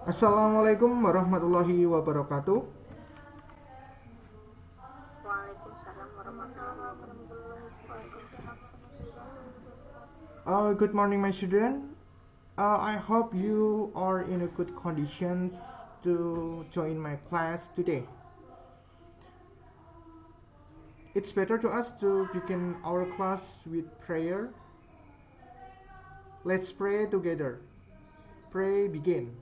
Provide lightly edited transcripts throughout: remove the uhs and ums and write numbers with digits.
Assalamualaikum warahmatullahi wabarakatuh. Waalaikumsalam warahmatullahi wabarakatuh. Good morning, my children. I hope you are in a good conditions to join my class today. It's better to us to begin our class with prayer. Let's pray together. Pray begin.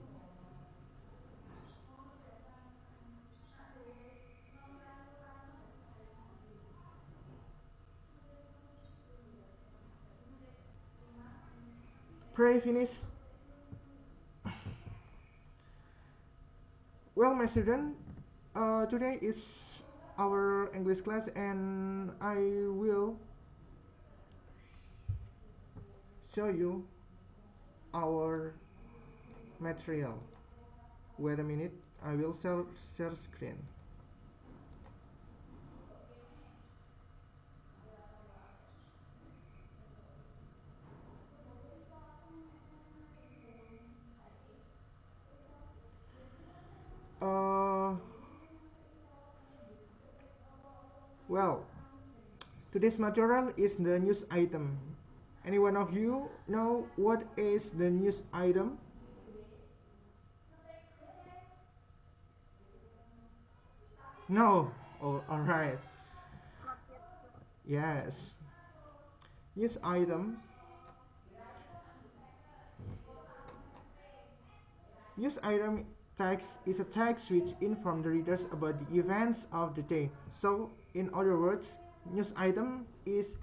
Pray finish. Well, my children, today is our English class, and I will show you our material. Wait a minute, I will share screen. Uh, well, today's material is the news item. Any one of you know what is the news item? No. Oh, all right. Not yet. Yes. News item. News item text is a text which informs the readers about the events of the day. So, in other words, news item is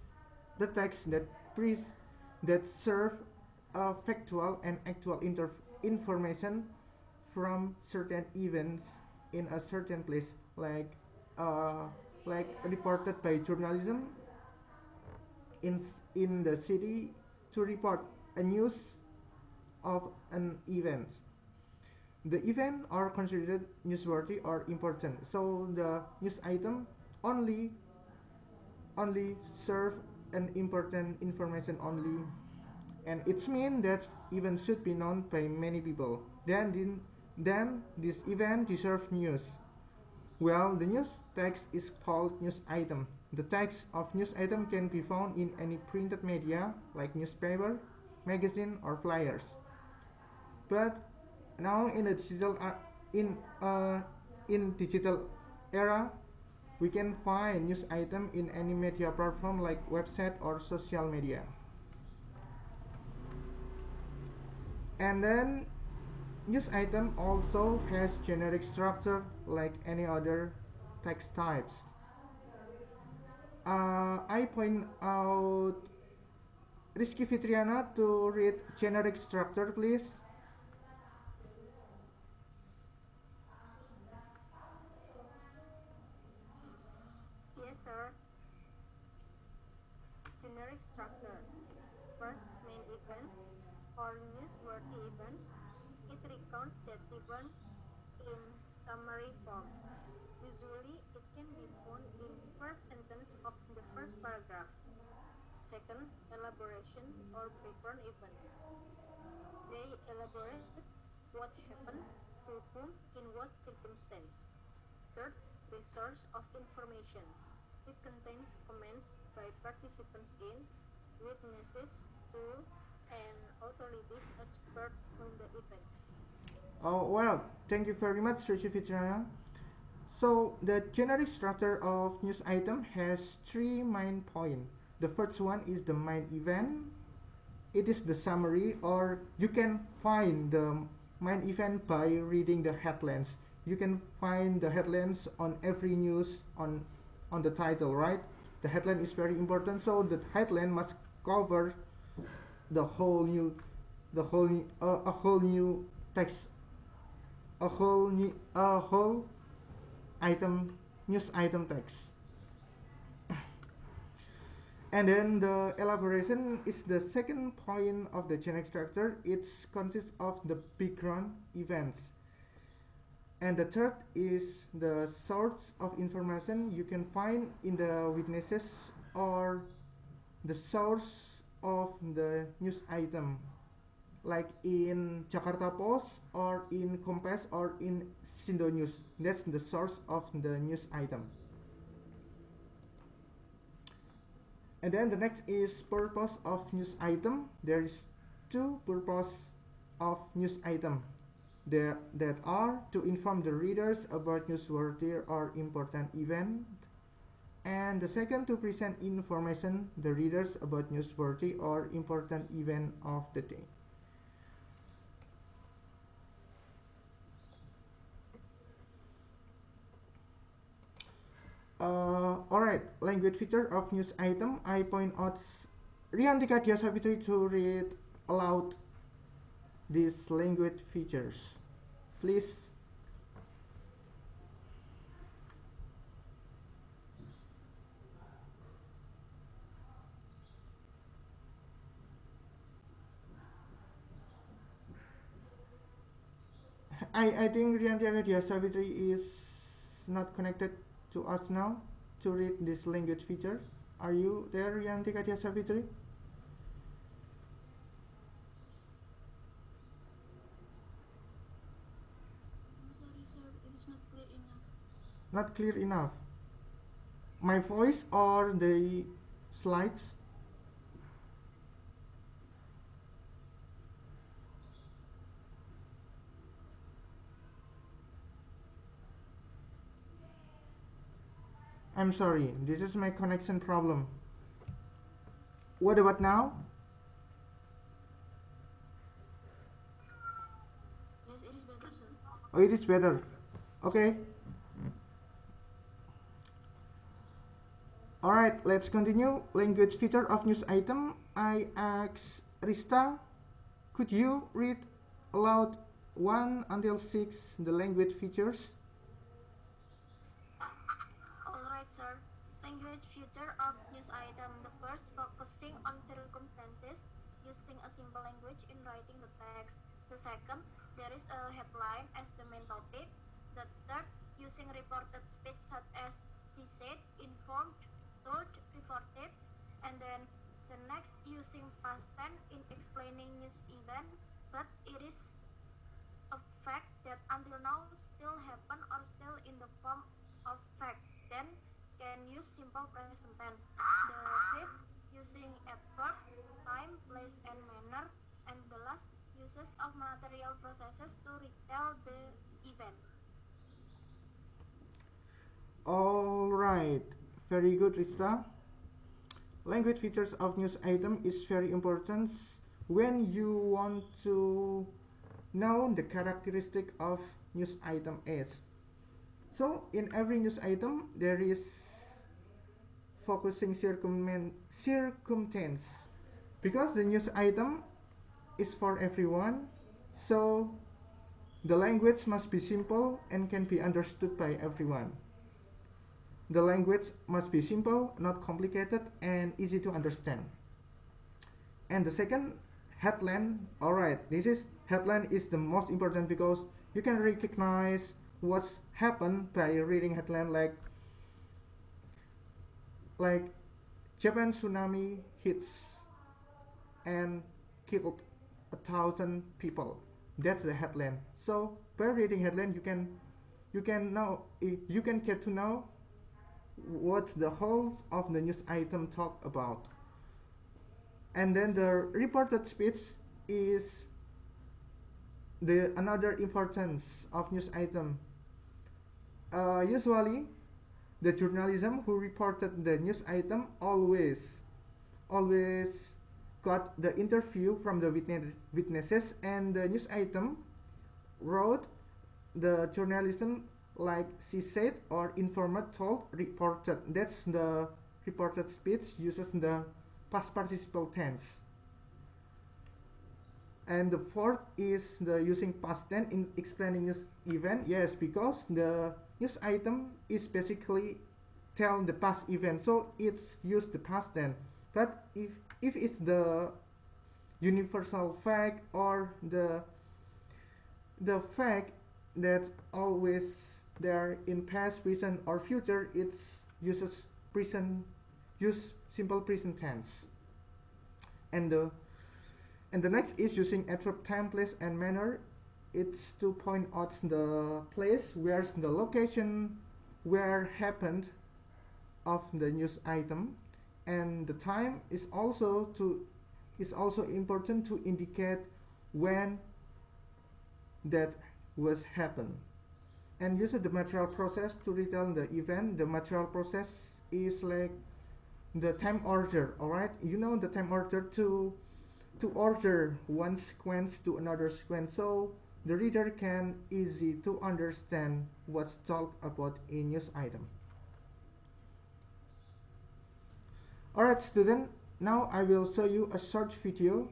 the text that serve factual and actual information from certain events in a certain place, like uh, like reported by journalism in in the city to report a news of an event. The event are considered newsworthy or important, so the news item only only serve an important information only, and it means that event should be known by many people. Then this event deserves news. Well, the news text is called news item. The text of news item can be found in any printed media like newspaper, magazine, or flyers. But now in uh, in digital era, we can find news item in any media platform like website or social media. And then news item also has generic structure like any other text types. I point out Rizky Fitriana to read generic structure, please. Yes, sir. Generic structure. First, main events or newsworthy events. It recounts that event in summary form. Usually, it can be found in first sentence of the first paragraph. Second, elaboration or background events. They elaborate what happened, to whom, in what circumstance. Third, resource of information. It contains comments by participants in, witnesses to, and authorities expert on the event. Oh, well, thank you very much, Rizky Fitriana. So, the generic structure of news item has three main points. The first one is the main event. It is the summary, or you can find the main event by reading the headlines. You can find the headlines on every news on the title, right? The headline is very important, so the headline must cover the whole new a whole new text, a whole item news item text. And then the elaboration is the second point of the generic structure. It consists of the background events. And the third is the source of information you can find in the witnesses or the source of the news item. like in Jakarta Post or in Kompas or in Sindo News. That's the source of the news item. And then the next is purpose of news item. There is two purpose of news item. That are to inform the readers about newsworthy or important event, and the second to present information the readers about newsworthy or important event of the day. Alright, language feature of news item. I point out Riantika Diasavitri to read aloud these language features. Please. I think Riantika Diasavitri is not connected to us now to read this language feature. Are you there, Riantika Diasavitri? Sorry, sir, it is not clear enough. Not clear enough. My voice or the slides? I'm sorry, this is my connection problem. What about now? Yes, it is better, sir. Oh, it is better. Okay. Alright, let's continue. Language feature of news item. I ask Rista, could you read aloud 1 until 6 the language features? Alright, sir. Language feature of news item. The first, focusing on circumstances, using a simple language in writing the text. The second, there is a headline as the main topic. The third, using reported speech such as she said, informed, told, reported. And then the next, using past tense in explaining news event, but it is a fact that until now still happen or still in the form of fact. Then can use simple present tense. The fifth, using adverb, time, place, and manner. And the last, uses of material processes to retell the event. Alright, very good, Rista. Language features of news item is very important when you want to know the characteristic of news item is. So in every news item there is focusing circumstance because the news item is for everyone, so the language must be simple and can be understood by everyone. The language must be simple, not complicated, and easy to understand. And the second, headline. Alright, this is headline is the most important because you can recognize what's happened by reading headline like Japan tsunami hits and killed 1,000 people. That's the headline. So by reading headline, you can get to know what the whole of the news item talk about. And then the reported speech is the another importance of news item. Usually, the journalism who reported the news item always got the interview from the witnesses, and the news item wrote the journalism like she said or informant told reported. That's the reported speech uses the past participle tense. And the fourth is the using past tense in explaining news event. Yes, because the news item is basically tell the past event, so it's use the past tense. But if it's the universal fact or the fact that always there in past, present, or future, it uses present, use simple present tense. And And the next is using attribute time, place, and manner. It's to point out the place where the location where happened of the news item, and the time is also important to indicate when that was happened. And use the material process to retell the event. The material process is like the time order. All right, you know the time order to order one sequence to another sequence, so the reader can easy to understand what's talked about in news item. Alright student, now I will show you a short video,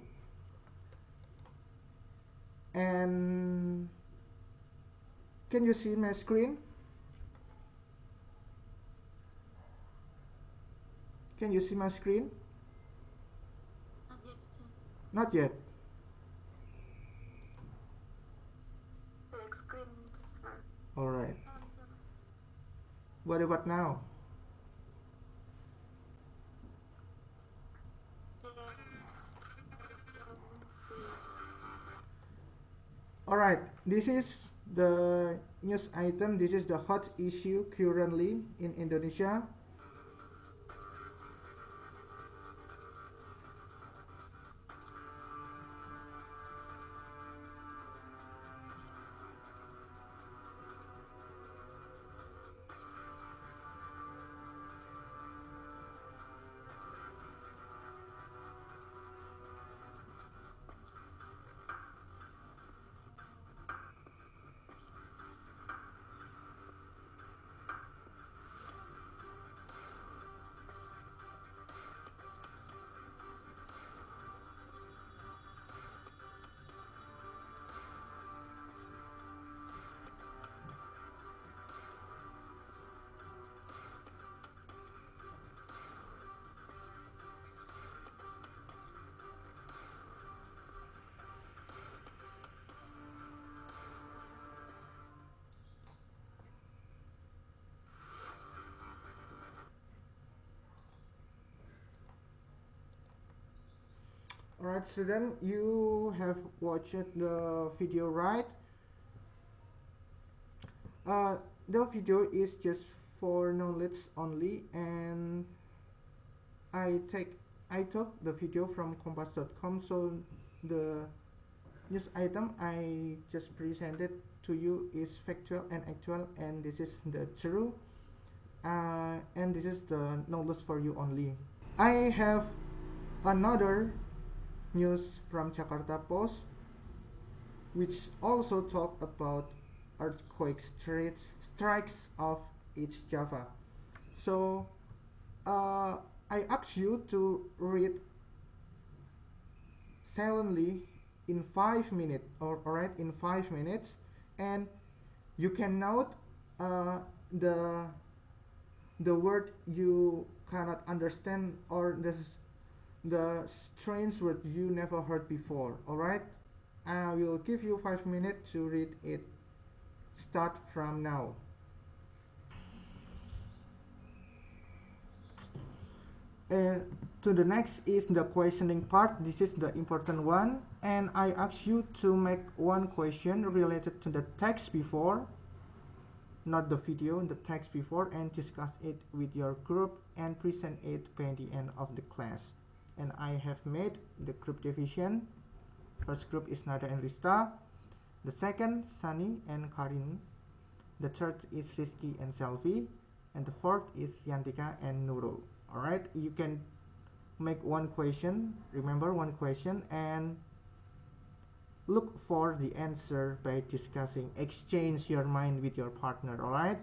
and can you see my screen? Can you see my screen? Not yet. Full screen, sir. Alright. What about now? Alright, this is the news item. This is the hot issue currently in Indonesia. Alright student, you have watched the video, right? The video is just for knowledge only, and I took the video from compass.com, so the news item I just presented to you is factual and actual, and this is the true, and this is the knowledge for you only. I have another news from Jakarta Post, which also talk about earthquake strikes of East Java. So I ask you to read silently in 5 minutes, or alright, in 5 minutes, and you can note the word you cannot understand, or the strange word you never heard before. Alright, I will give you 5 minutes to read it. Start from now. To the next is the questioning part. This is the important one, and I ask you to make one question related to the text before, not the video, the text before, and discuss it with your group and present it by the end of the class. And I have made the group division. First group is Nada and Rista. The second, Sunny and Karin. The third is Rizky and Selvi. And the fourth is Yantika and Nurul. Alright, you can make one question, remember one question, and look for the answer by discussing. Exchange your mind with your partner, alright?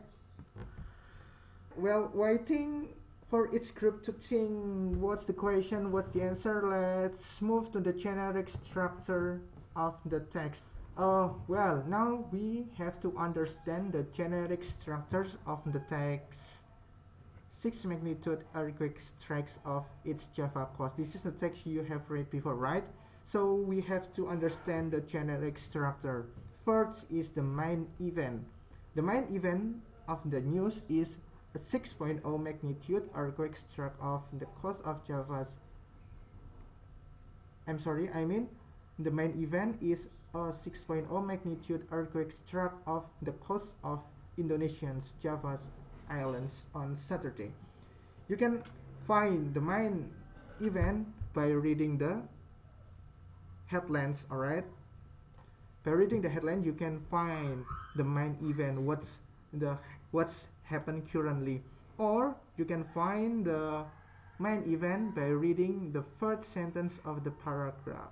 Well, waiting for each group to think what's the question, what's the answer, let's move to the generic structure of the text. Well, now we have to understand the generic structures of the text. 6 magnitude earthquake strikes of East Java coast. This is the text you have read before, right? So we have to understand the generic structure. First is the main event. The main event of the news is a 6.0 magnitude earthquake struck off the coast of Java's The main event is a 6.0 magnitude earthquake struck off the coast of Indonesia's Java Islands on Saturday. You can find the main event by reading the headlines, alright? By reading the headline you can find the main event, what's happened currently, or you can find the main event by reading the first sentence of the paragraph.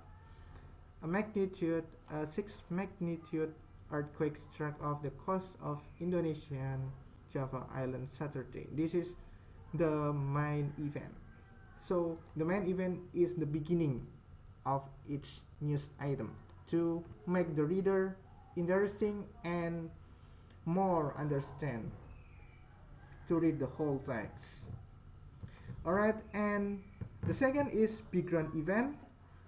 A 6 magnitude earthquake struck off the coast of Indonesian Java Island Saturday. This is the main event. So the main event is the beginning of each news item to make the reader interesting and more understand to read the whole text. Alright, and the second is background event.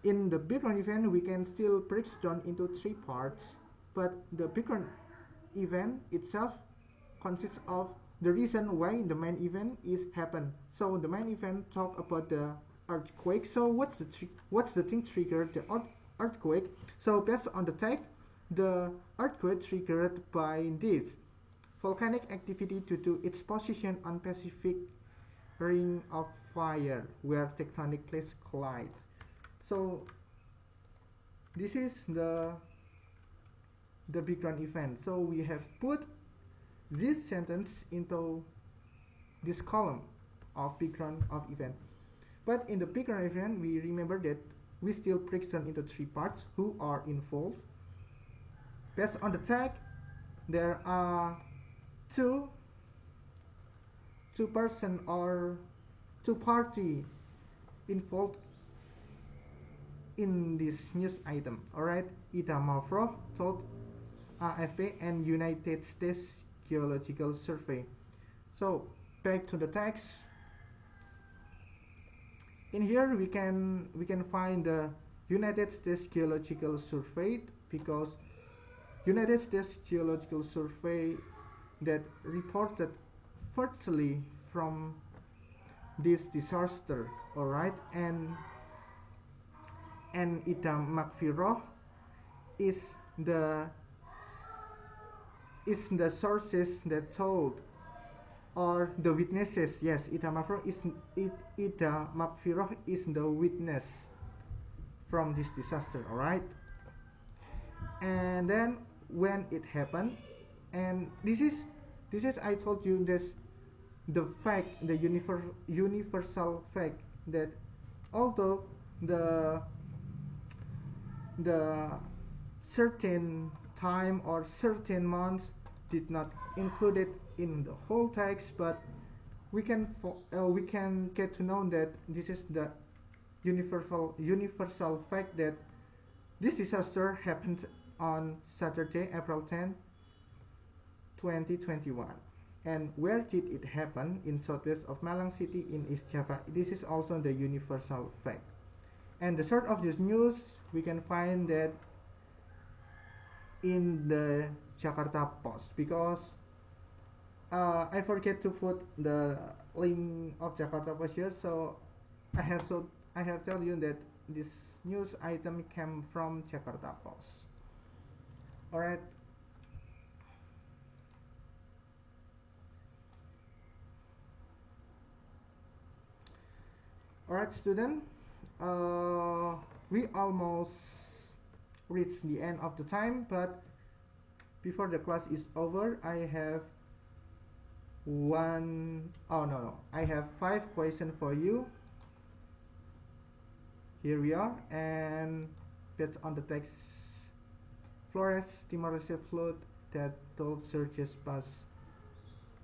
In the background event we can still break down into three parts, but the background event itself consists of the reason why the main event is happened. So the main event talk about the earthquake. So what's the thing triggered the earthquake? So based on the text, the earthquake triggered by this volcanic activity due to its position on Pacific ring of fire where tectonic plates collide. So this is the background event. So we have put this sentence into this column of background of event. But in the background event we remember that we still break down into three parts who are involved. Based on the tag, there are two person or two party involved in this news item. Alright, Ida Mavro told AFP and United States Geological Survey. So back to the text. In here we can find the United States Geological Survey, because United States Geological Survey that reported firstly from this disaster, alright, and Ida Makfiroh is the sources that told, or the witnesses. Yes, Ida Makfiroh is the witness from this disaster, alright. And then when it happened, and this is I told you this, the fact, the universal fact that although the certain time or certain months did not included in the whole text, but we can get to know that this is the universal fact that this disaster happened on Saturday, April 10, 2021. And where did it happen? In southwest of Malang City in East Java. This is also the universal fact. And the source of this news we can find that in the Jakarta Post, because I forget to put the link of Jakarta Post here, so I have tell you that this news item came from Jakarta Post. Alright. Alright, student. We almost reached the end of the time, but before the class is over, I have I have 5 questions for you. Here we are, and based on the text, Flores Timor-Leste flood that told searches past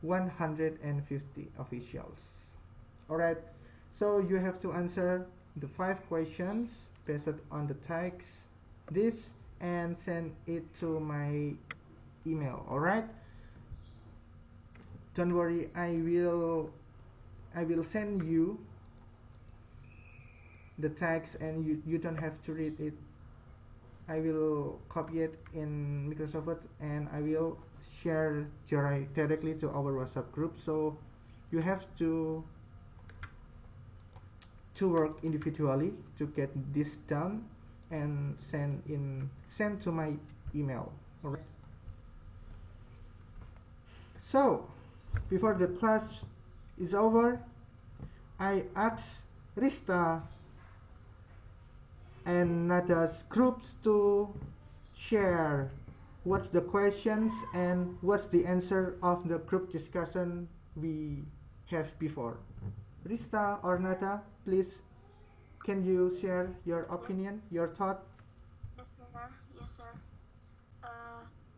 150 officials. Alright, so you have to answer the 5 questions based on the text, this, and send it to my email. Alright, don't worry, I will send you the text, and you don't have to read it. I will copy it in Microsoft Word, and I will share directly to our WhatsApp group. So you have to work individually to get this done, and send to my email. Alright. So before the class is over, I asked Rista and Nada's groups to share what's the questions and what's the answer of the group discussion we have before. Rista or Nada, please, can you share your Yes, opinion, your thought? yes, sir. Yes, sir.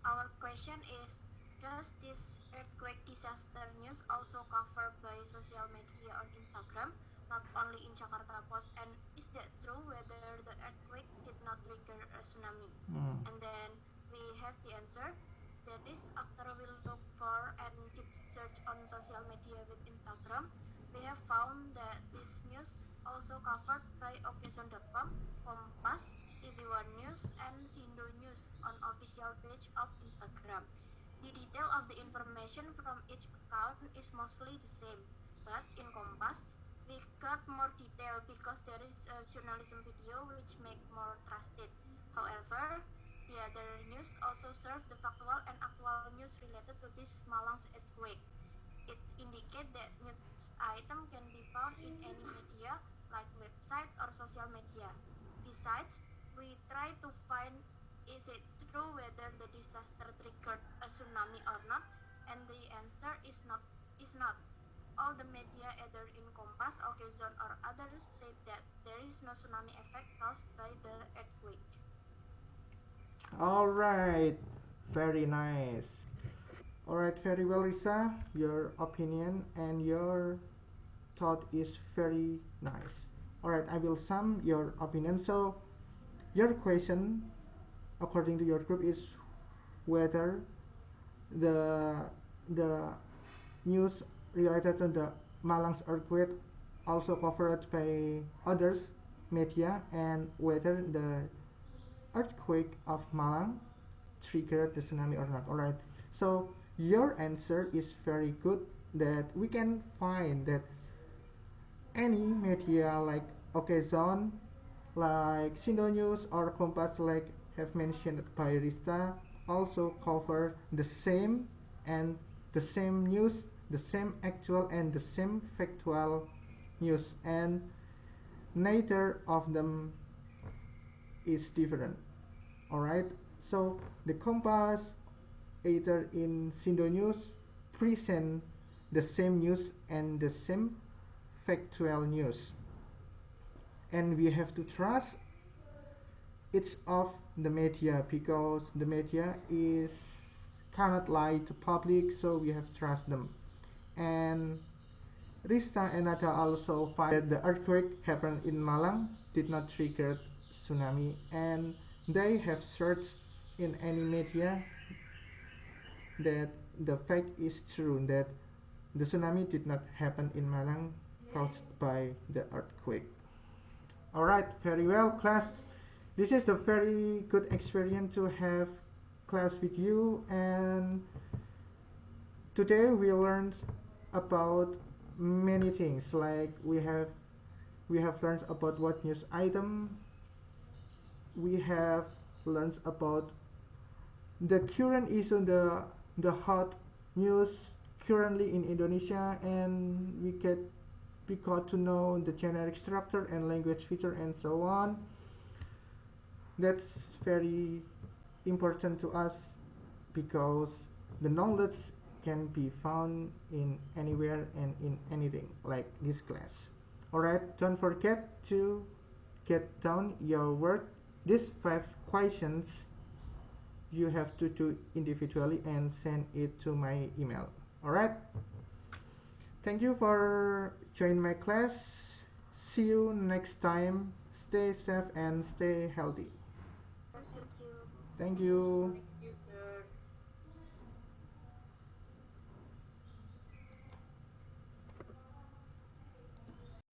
Our question is, does this earthquake disaster news also covered by social media on Instagram, not only in Jakarta Post? And is that true whether the earthquake did not trigger a tsunami? Mm. And then we have the answer. That is, after we look for and deep search on social media with Instagram, we have found that this news also covered by occasion.com, Kompas, TV1 News, and Sindo News on official page of Instagram. The detail of the information from each account is mostly the same, but in Kompas, we got more detail because there is a journalism video which make more trusted. However, the other news also serve the factual and actual news related to this Malang's earthquake. It indicates that news item can be found in any media like website or social media. Besides, we try to find is it true whether the disaster triggered a tsunami or not, and the answer is not. All the media either in Kompas, Occasion or others said that there is no tsunami effect caused by the earthquake. All right, very nice. All right, very well, Risa. Your opinion and your thought is very nice. All right, I will sum your opinion. So your question, according to your group, is whether the the news related to the Malang's earthquake also covered by others media and whether the earthquake of Malang triggered the tsunami or not. Alright, so your answer is very good that we can find that any media like Occasion, like Sindo News or Kompas, like have mentioned by Rista, also cover the same and the same news, the same actual and the same factual news, and neither of them is different. Alright, so the Kompas either in Sindo News present the same news and the same factual news, and we have to trust each of the media because the media is cannot lie to public, so we have to trust them. And Rista and Nata also find that the earthquake happened in Malang did not trigger tsunami, and they have searched in any media that the fact is true that the tsunami did not happen in Malang caused by the earthquake. Alright, very well, class. This is a very good experience to have class with you, and today we learned about many things like we have learned about what news item, we have learned about the current issue, the hot news currently in Indonesia, and we got to know the generic structure and language feature and so on. That's very important to us because the knowledge can be found in anywhere and in anything like this class. Alright, don't forget to get down your work. These 5 questions you have to do individually and send it to my email. Alright, thank you for joining my class. See you next time. Stay safe and stay healthy. Thank you. Thank Thank you, you. sir.